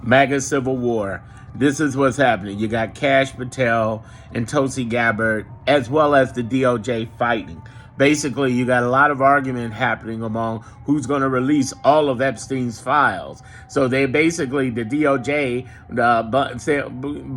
Maga Civil War. This is what's happening. You got Kash Patel and Tulsi Gabbard, as well as the DOJ fighting. Basically, you got a lot of argument happening among who's going to release all of Epstein's files. So they basically, the DOJ,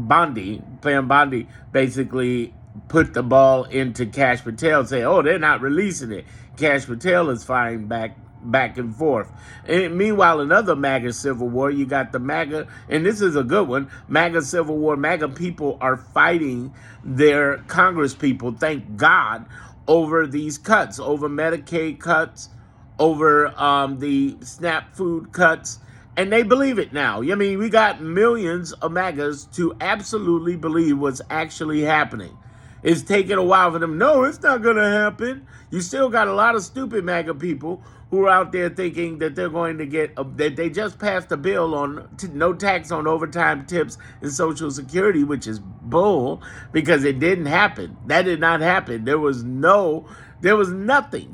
Bondi, basically put the ball into Kash Patel, say, oh, they're not releasing it. Kash Patel is firing back and forth. And meanwhile, another MAGA Civil War, you got the MAGA, and this is a good one, MAGA Civil War. MAGA people are fighting their Congress people, thank God, over these cuts, over Medicaid cuts, over the SNAP food cuts, and they believe it now. I mean, we got millions of MAGAs to absolutely believe what's actually happening. It's taking a while for them. No, it's not going to happen. You still got a lot of stupid MAGA people who are out there thinking that they're going to get, that they just passed a bill on no tax on overtime tips and Social Security, which is bull, because it didn't happen. That did not happen. There was nothing,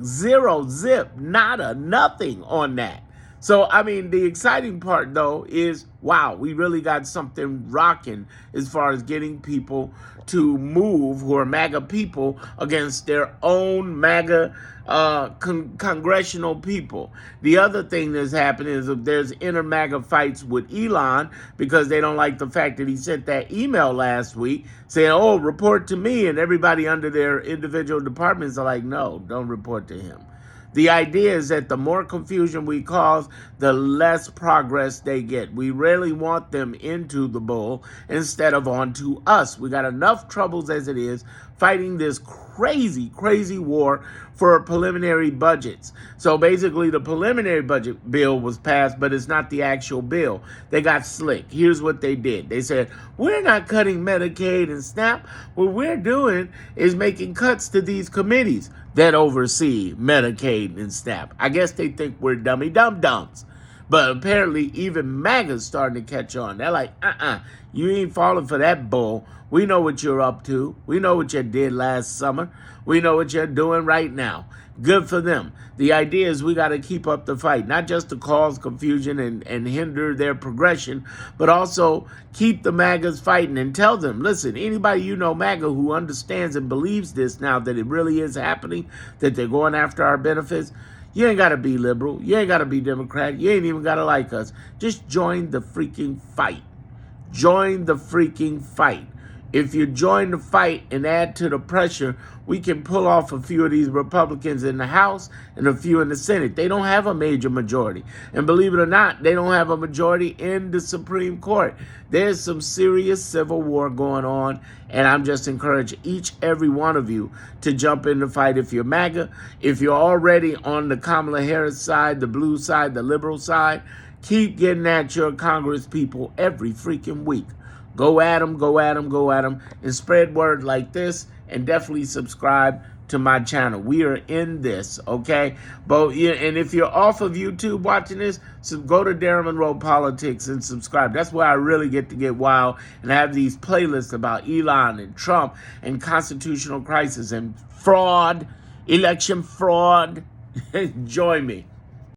zero, zip, nada, nothing on that. So, I mean, the exciting part, though, is, wow, we really got something rocking as far as getting people to move who are MAGA people against their own MAGA congressional people. The other thing that's happening is that there's inner MAGA fights with Elon because they don't like the fact that he sent that email last week saying, oh, report to me, and everybody under their individual departments are like, no, don't report to him. The idea is that the more confusion we cause, the less progress they get. We really want them into the bull instead of onto us. We got enough troubles as it is fighting this crazy war for preliminary budgets. So basically the preliminary budget bill was passed, but it's not the actual bill. They got slick. Here's what they did. They said, we're not cutting Medicaid and SNAP. What we're doing is making cuts to these committees that oversee Medicaid and SNAP. I guess they think we're dummy dum-dums. But apparently even MAGA's starting to catch on. They're like, you ain't falling for that bull. We know what you're up to. We know what you did last summer. We know what you're doing right now. Good for them. The idea is we got to keep up the fight, not just to cause confusion and hinder their progression, but also keep the MAGAs fighting and tell them, listen, anybody you know MAGA who understands and believes this now that it really is happening, that they're going after our benefits, you ain't got to be liberal. You ain't got to be Democrat. You ain't even got to like us. Just join the freaking fight. Join the freaking fight. If you join the fight and add to the pressure, we can pull off a few of these Republicans in the House and a few in the Senate. They don't have a major majority. And believe it or not, they don't have a majority in the Supreme Court. There's some serious civil war going on, and I'm just encouraging every one of you to jump in the fight if you're MAGA. If you're already on the Kamala Harris side, the blue side, the liberal side, keep getting at your Congress people every freaking week. Go at them, go at them, go at them, and spread word like this, and definitely subscribe to my channel. We are in this, okay? But and if you're off of YouTube watching this, so go to Darren Monroe Politics and subscribe. That's where I really get wild and have these playlists about Elon and Trump and constitutional crisis and fraud, election fraud. Join me.